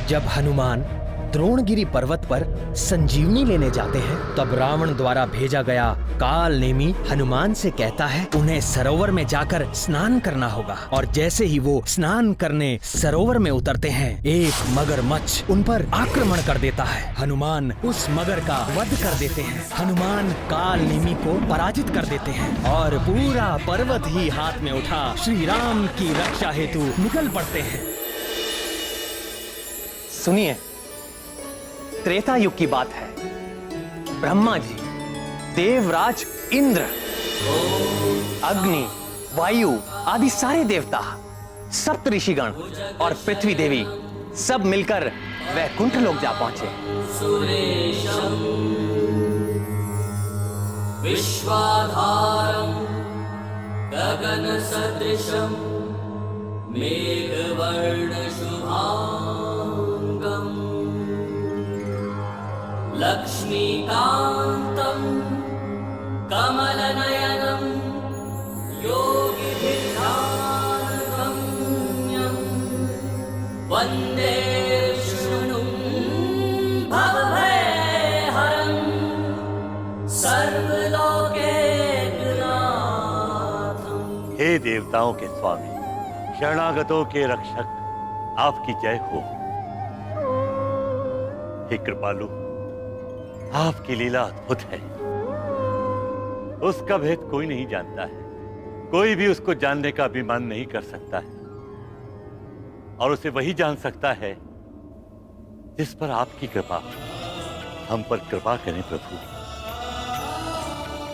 जब हनुमान द्रोणगिरी पर्वत पर संजीवनी लेने जाते हैं, तब रावण द्वारा भेजा गया काल नेमी हनुमान से कहता है उन्हें सरोवर में जाकर स्नान करना होगा। और जैसे ही वो स्नान करने सरोवर में उतरते हैं, एक मगरमच्छ उन पर आक्रमण कर देता है। हनुमान उस मगर का वध कर देते हैं। हनुमान काल नेमी को पराजित कर देते हैं और पूरा पर्वत ही हाथ में उठा श्री राम की रक्षा हेतु निकल पड़ते हैं। सुनिए, त्रेता युग की बात है। ब्रह्मा जी, देवराज इंद्र, अग्नि, वायु आदि सारे देवता, सप्त ऋषिगण और पृथ्वी देवी सब मिलकर वैकुंठ लोक जा पहुंचे। सुरेशम विश्वाधारम गगन सदृशम मेघवर्ण शुभांगम लक्ष्मीकांतम कमलनयनम योगिभिर्ध्यानगम्यं वन्दे विष्णुं भवभयहरं सर्वलोकैकनाथम्। हे देवताओं के स्वामी, शरणागतों के रक्षक, आपकी जय हो। हे कृपालु, आपकी लीला अद्भुत है। उसका भेद कोई नहीं जानता है, कोई भी उसको जानने का अभिमान नहीं कर सकता है, और उसे वही जान सकता है जिस पर आपकी कृपा। हम पर कृपा करें प्रभु।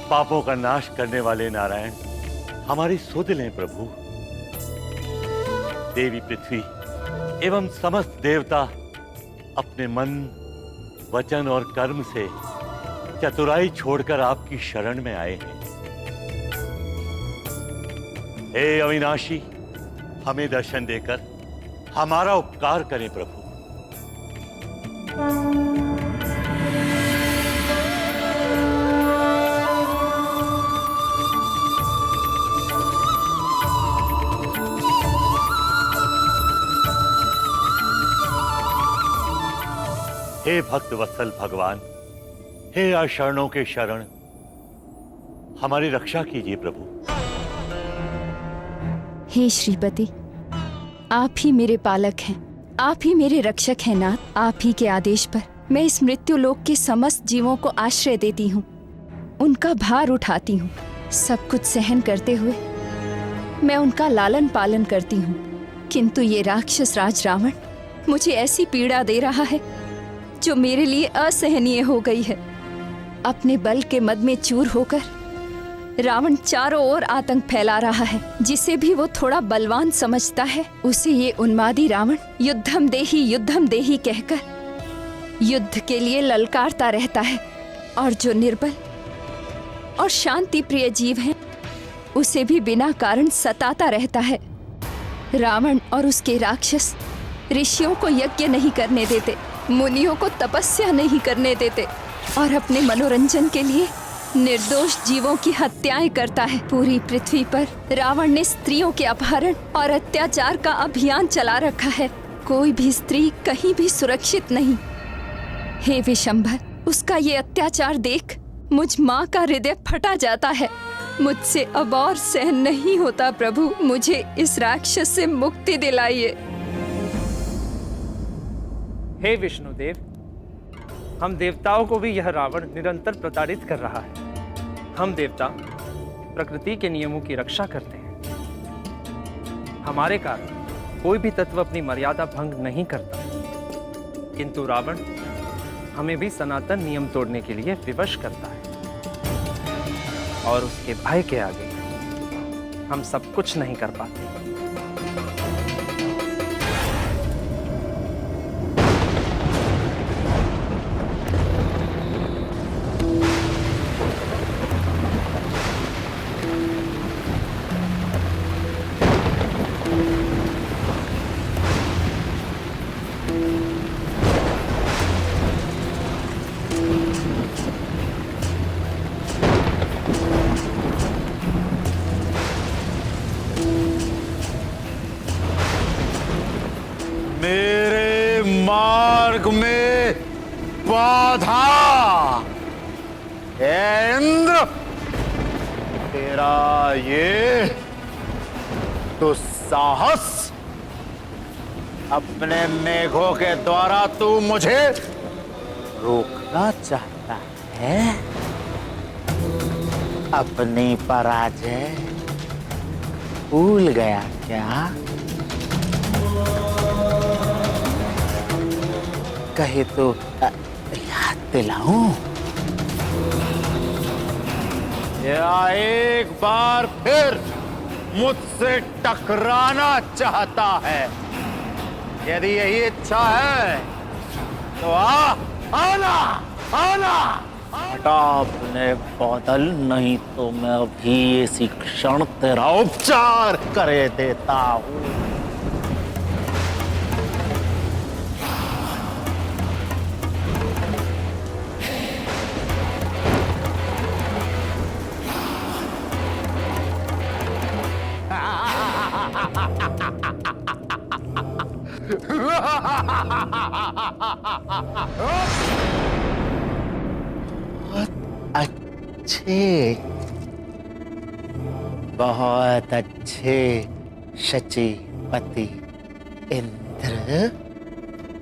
पापों का नाश करने वाले नारायण, हमारी सुध लें प्रभु। देवी पृथ्वी एवं समस्त देवता अपने मन, वचन और कर्म से चतुराई छोड़कर आपकी शरण में आए हैं। हे अविनाशी, हमें दर्शन देकर हमारा उपकार करें प्रभु। हे भक्त वत्सल भगवान, हे अशरणों के शरण, हमारी रक्षा कीजिए प्रभु। हे श्रीपति, आप ही मेरे पालक हैं, आप ही मेरे रक्षक हैं नाथ। आप ही के आदेश पर मैं इस मृत्यु लोक के समस्त जीवों को आश्रय देती हूँ, उनका भार उठाती हूँ। सब कुछ सहन करते हुए मैं उनका लालन पालन करती हूँ, किंतु ये राक्षस राज रावण मुझे ऐसी पीड़ा दे रहा है जो मेरे लिए असहनीय हो गई है। अपने बल के मद में चूर होकर रावण चारों ओर आतंक फैला रहा है। जिसे भी वो थोड़ा बलवान समझता है, उसे ये उन्मादी रावण युद्धम देही कहकर युद्ध के लिए ललकारता रहता है, और जो निर्बल और शांति प्रिय जीव है, उसे भी बिना कारण सताता रहता है। रावण और उसके राक्षस ऋषियों को यज्ञ नहीं करने देते, मुनियों को तपस्या नहीं करने देते, और अपने मनोरंजन के लिए निर्दोष जीवों की हत्याएं करता है। पूरी पृथ्वी पर रावण ने स्त्रियों के अपहरण और अत्याचार का अभियान चला रखा है। कोई भी स्त्री कहीं भी सुरक्षित नहीं। हे विशंभर, उसका ये अत्याचार देख मुझ माँ का हृदय फटा जाता है। मुझसे अब और सहन नहीं होता प्रभु, मुझे इस राक्षस से मुक्ति दिलाइए। हे विष्णुदेव, हम देवताओं को भी यह रावण निरंतर प्रताड़ित कर रहा है। हम देवता प्रकृति के नियमों की रक्षा करते हैं। हमारे कारण कोई भी तत्व अपनी मर्यादा भंग नहीं करता, किंतु रावण हमें भी सनातन नियम तोड़ने के लिए विवश करता है, और उसके भय के आगे हम सब कुछ नहीं कर पाते। मार्ग में बाधा। हे इंद्र, तेरा ये दुस्साहस, अपने मेघों के द्वारा तू मुझे रोकना चाहता है। अपनी पराजय भूल गया क्या? कहे तो याद दिलाऊं? या एक बार फिर मुझसे टकराना चाहता है? यदि यही इच्छा है तो आना आना। हटा अपने बादल, नहीं तो मैं अभी इसी क्षण तेरा उपचार करे देता हूं। बहुत अच्छे शचीपति इंद्र,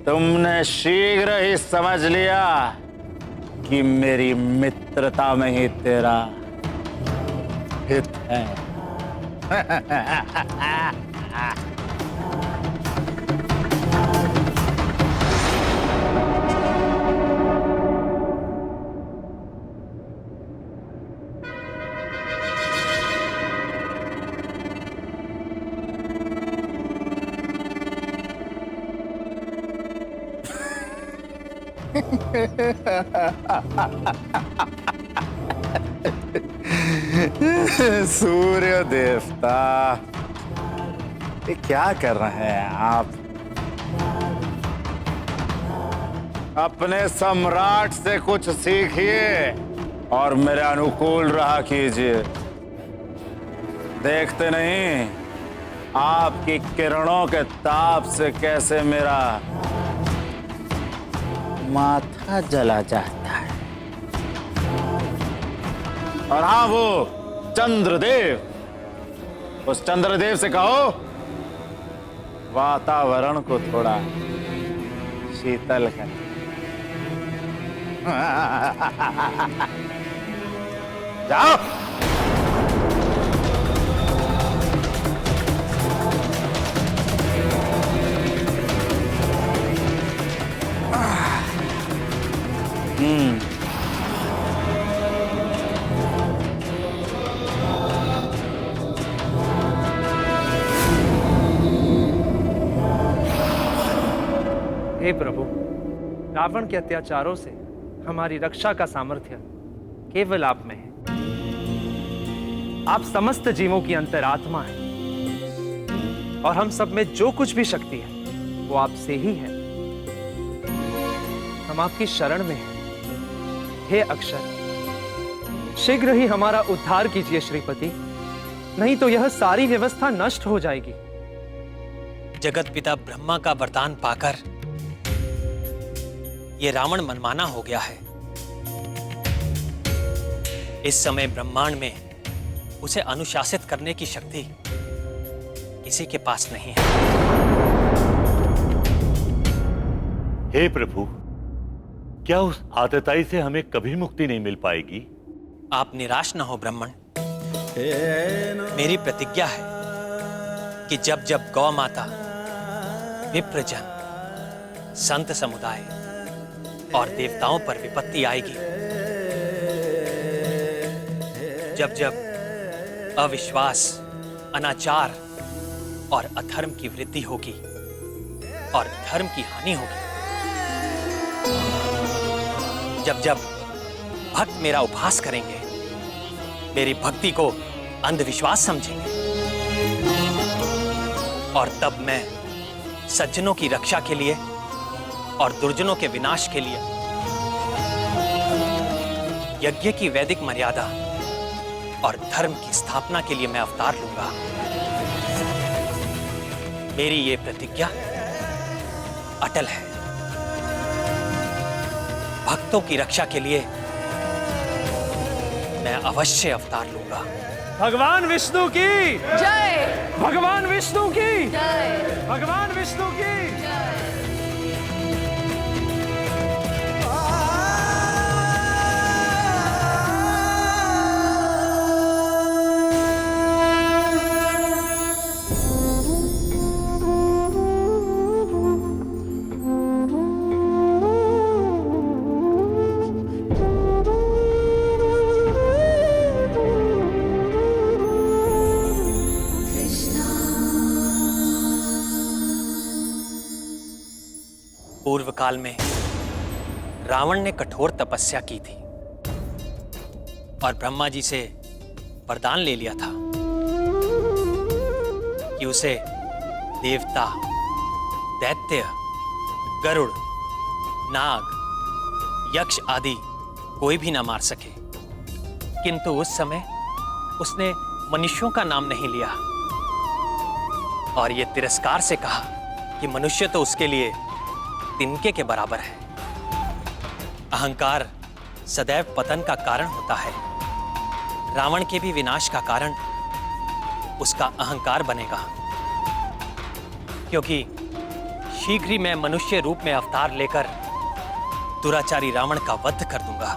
तुमने शीघ्र ही समझ लिया कि मेरी मित्रता में ही तेरा हित है। सूर्य देवता, ये क्या कर रहे हैं आप? अपने सम्राट से कुछ सीखिए और मेरे अनुकूल रहा कीजिए। देखते नहीं आपकी किरणों के ताप से कैसे मेरा माथा जला जाता है। और हाँ, वो चंद्रदेव, उस चंद्रदेव से कहो वातावरण को थोड़ा शीतल कर। जाओ। हे प्रभु, रावण के अत्याचारों से हमारी रक्षा का सामर्थ्य केवल आप में है। आप समस्त जीवों की अंतरात्मा हैं और हम सब में जो कुछ भी शक्ति है वो आपसे ही है। हम आपकी शरण में हैं। हे अक्षर, शीघ्र ही हमारा उद्धार कीजिए श्रीपति, नहीं तो यह सारी व्यवस्था नष्ट हो जाएगी। जगत पिता ब्रह्मा का वरदान पाकर ये रावण मनमाना हो गया है। इस समय ब्रह्मांड में उसे अनुशासित करने की शक्ति किसी के पास नहीं है। हे प्रभु, क्या उस आतताई से हमें कभी मुक्ति नहीं मिल पाएगी? आप निराश न हो ब्राह्मण। मेरी प्रतिज्ञा है कि जब जब गौ माता, विप्रजन, संत समुदाय और देवताओं पर विपत्ति आएगी, जब जब अविश्वास, अनाचार और अधर्म की वृद्धि होगी और धर्म की हानि होगी, जब जब भक्त मेरा उपहास करेंगे, मेरी भक्ति को अंधविश्वास समझेंगे, और तब मैं सज्जनों की रक्षा के लिए और दुर्जनों के विनाश के लिए यज्ञ की वैदिक मर्यादा और धर्म की स्थापना के लिए मैं अवतार लूंगा। मेरी ये प्रतिज्ञा अटल है। भक्तों की रक्षा के लिए मैं अवश्य अवतार लूंगा। भगवान विष्णु की जय भगवान विष्णु की जय भगवान विष्णु की पूर्व काल में रावण ने कठोर तपस्या की थी और ब्रह्मा जी से वरदान ले लिया था कि उसे देवता, दैत्य, गरुड़, नाग, यक्ष आदि कोई भी ना मार सके। किंतु उस समय उसने मनुष्यों का नाम नहीं लिया और ये तिरस्कार से कहा कि मनुष्य तो उसके लिए तिनके के बराबर है। अहंकार सदैव पतन का कारण होता है। रावण के भी विनाश का कारण उसका अहंकार बनेगा, क्योंकि शीघ्र ही मैं मनुष्य रूप में अवतार लेकर दुराचारी रावण का वध कर दूंगा।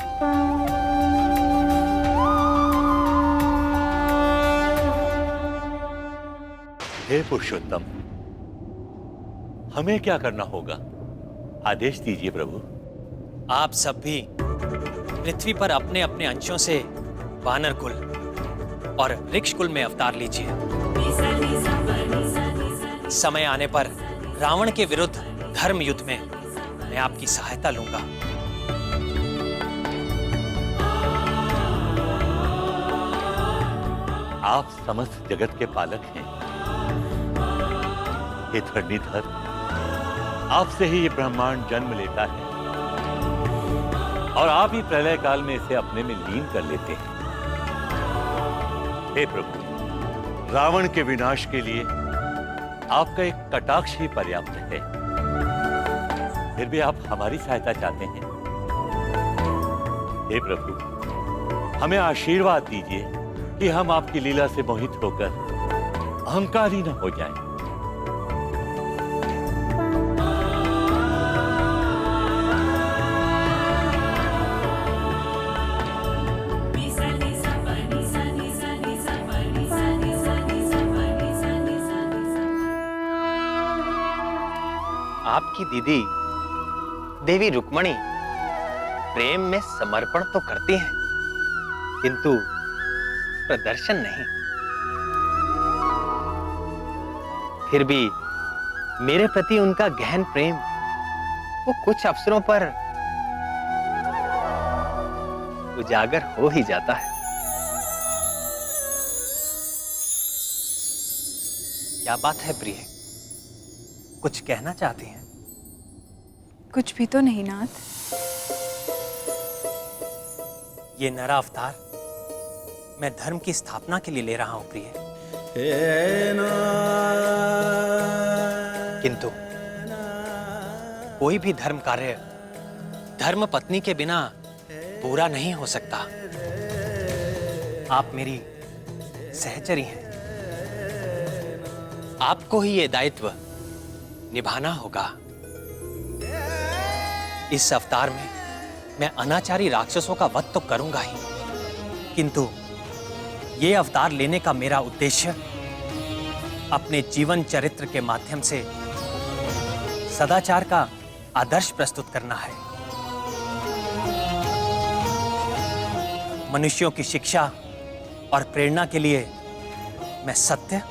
हे पुरुषोत्तम, हमें क्या करना होगा? आदेश दीजिए प्रभु। आप सब भी पृथ्वी पर अपने अपने अंशों से वानर कुल और वृक्ष कुल में अवतार लीजिए। समय आने पर रावण के विरुद्ध धर्म युद्ध में मैं आपकी सहायता लूंगा। आप समस्त जगत के पालक हैं। हे धरणीधर, आपसे ही ये ब्रह्मांड जन्म लेता है और आप ही प्रलय काल में इसे अपने में लीन कर लेते हैं। हे प्रभु, रावण के विनाश के लिए आपका एक कटाक्ष ही पर्याप्त है। फिर भी आप हमारी सहायता चाहते हैं। हे प्रभु, हमें आशीर्वाद दीजिए कि हम आपकी लीला से मोहित होकर अहंकारी न हो जाएं। आपकी दीदी देवी रुक्मणी प्रेम में समर्पण तो करती हैं, किंतु प्रदर्शन नहीं। फिर भी मेरे प्रति उनका गहन प्रेम वो कुछ अवसरों पर उजागर हो ही जाता है। क्या बात है प्रिय, कुछ कहना चाहती हैं? कुछ भी तो नहीं नाथ। ये नरा अवतार मैं धर्म की स्थापना के लिए ले रहा हूं प्रिय। किंतु कोई भी धर्म कार्य धर्म पत्नी के बिना पूरा नहीं हो सकता। आप मेरी सहचरी हैं, आपको ही ये दायित्व निभाना होगा। इस अवतार में मैं अनाचारी राक्षसों का वध तो करूंगा ही, किंतु ये अवतार लेने का मेरा उद्देश्य अपने जीवन चरित्र के माध्यम से सदाचार का आदर्श प्रस्तुत करना है। मनुष्यों की शिक्षा और प्रेरणा के लिए मैं सत्य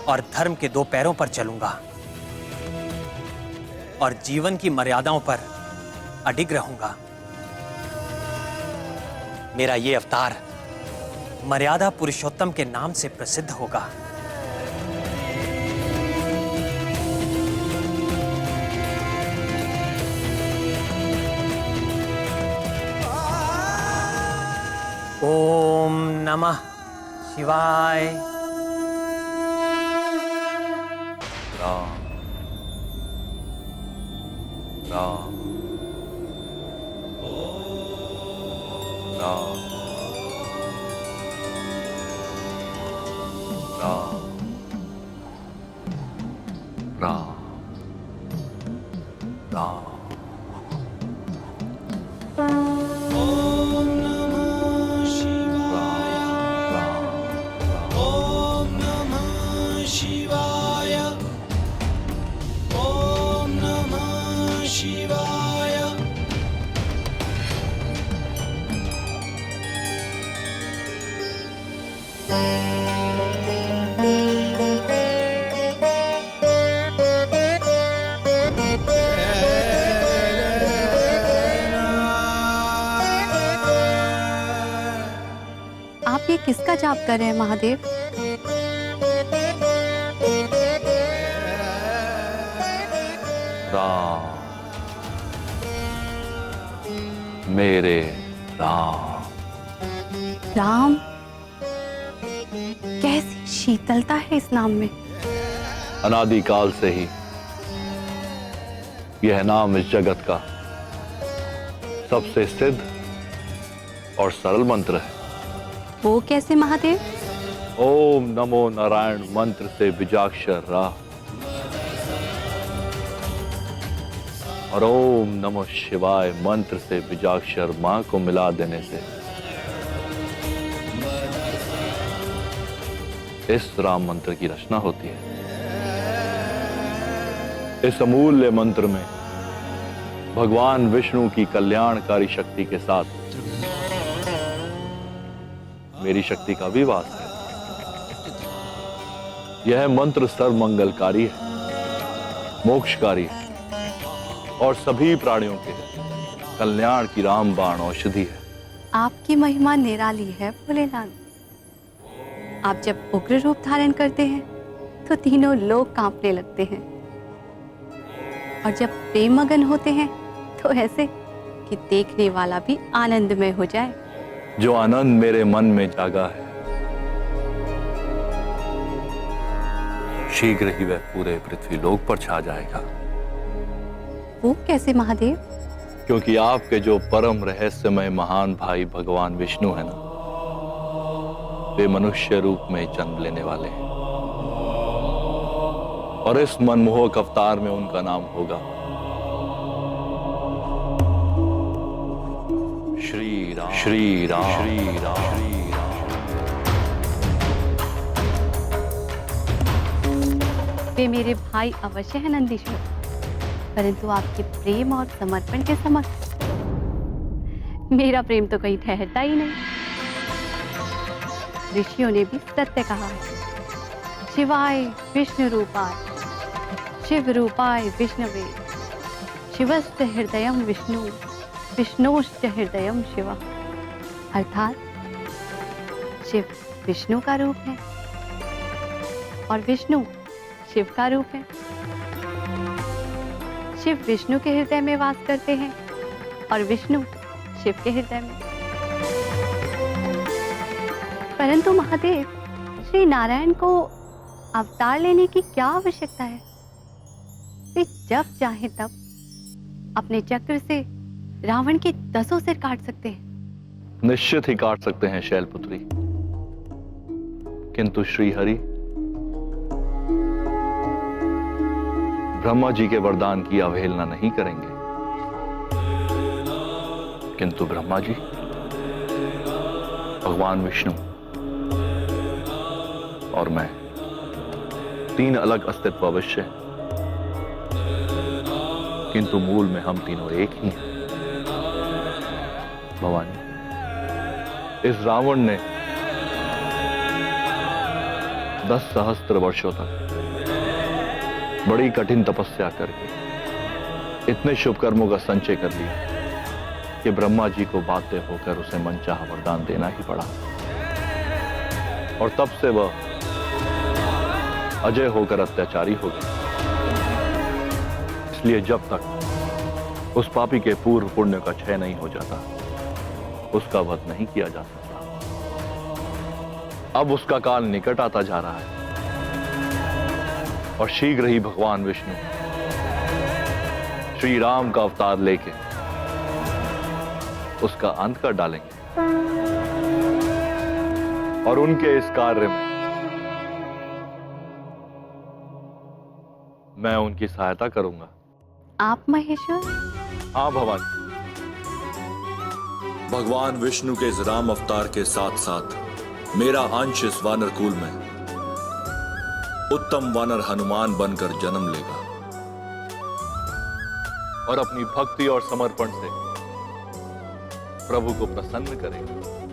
और धर्म के दो पैरों पर चलूंगा और जीवन की मर्यादाओं पर अडिग रहूंगा। मेरा ये अवतार मर्यादा पुरुषोत्तम के नाम से प्रसिद्ध होगा। ओम नमः शिवाय। राम राम राम राम राम राम। आप ये किसका जाप कर रहे हैं महादेव? राम, मेरे राम। राम, कैसी शीतलता है इस नाम में। अनादिकाल से ही यह नाम इस जगत का सबसे सिद्ध और सरल मंत्र है। वो कैसे महादेव? ओम नमो नारायण मंत्र से बीजाक्षर रा और ओम नमो शिवाय मंत्र से बीजाक्षर मां को मिला देने से इस राम मंत्र की रचना होती है। इस अमूल्य मंत्र में भगवान विष्णु की कल्याणकारी शक्ति के साथ मेरी शक्ति का भी वास है। यह मंत्र सर्वमंगलकारी है, मोक्षकारी है और सभी प्राणियों के कल्याण की रामबाण औषधि है। आपकी महिमा निराली है भोलेनाथ। आप जब उग्र रूप धारण करते हैं तो तीनों लोग कांपने लगते हैं और जब प्रेम मगन होते हैं तो ऐसे कि देखने वाला भी आनंदमय हो जाए। जो आनंद मेरे मन में जागा है शीघ्र ही वह पूरे पृथ्वी लोक पर छा जाएगा। वो कैसे महादेव? क्योंकि आपके जो परम रहस्यमय महान भाई भगवान विष्णु है ना, वे मनुष्य रूप में जन्म लेने वाले हैं और इस मनमोहक अवतार में उनका नाम होगा श्री राम। श्री राम, श्री राम, श्री राम। वे मेरे भाई अवश्य है नंदीश्वर, परंतु आपके प्रेम और समर्पण के समक्ष मेरा प्रेम तो कहीं ठहरता ही नहीं। ऋषियों ने भी सत्य कहा है, शिवाय विष्णु रूपाय शिव रूपाय विष्णवे शिवस्य हृदयम विष्णु विष्णुश्च हृदयम शिव। अर्थात शिव विष्णु का रूप है और विष्णु शिव का रूप है। शिव विष्णु के हृदय में वास करते हैं और विष्णु शिव के हृदय में। परंतु महादेव, श्री नारायण को अवतार लेने की क्या आवश्यकता है? वे जब चाहे तब अपने चक्र से रावण के 10 सिर काट सकते हैं। निश्चित ही काट सकते हैं शैलपुत्री, किंतु श्री हरि ब्रह्मा जी के वरदान की अवहेलना नहीं करेंगे। किंतु ब्रह्मा जी, भगवान विष्णु और मैं 3 अलग अस्तित्व अवश्य हैं, किंतु मूल में हम तीनों एक ही हैं। भवानी, इस रावण ने 10 सहस्त्र वर्षों तक बड़ी कठिन तपस्या करके इतने शुभ कर्मों का संचय कर लिया कि ब्रह्मा जी को बाध्य होकर उसे मनचाहा वरदान देना ही पड़ा और तब से वह अजय होकर अत्याचारी हो गया। इसलिए जब तक उस पापी के पूर्व पुण्य का क्षय नहीं हो जाता, उसका वध नहीं किया जा सकता। अब उसका काल निकट आता जा रहा है और शीघ्र ही भगवान विष्णु श्री राम का अवतार लेके उसका अंत कर डालेंगे। और उनके इस कार्य में मैं उनकी सहायता करूंगा। आप महेश्वर? हाँ भवानी। भगवान विष्णु के इस राम अवतार के साथ साथ मेरा अंश इस वानर कुल में उत्तम वानर हनुमान बनकर जन्म लेगा और अपनी भक्ति और समर्पण से प्रभु को प्रसन्न करेगा।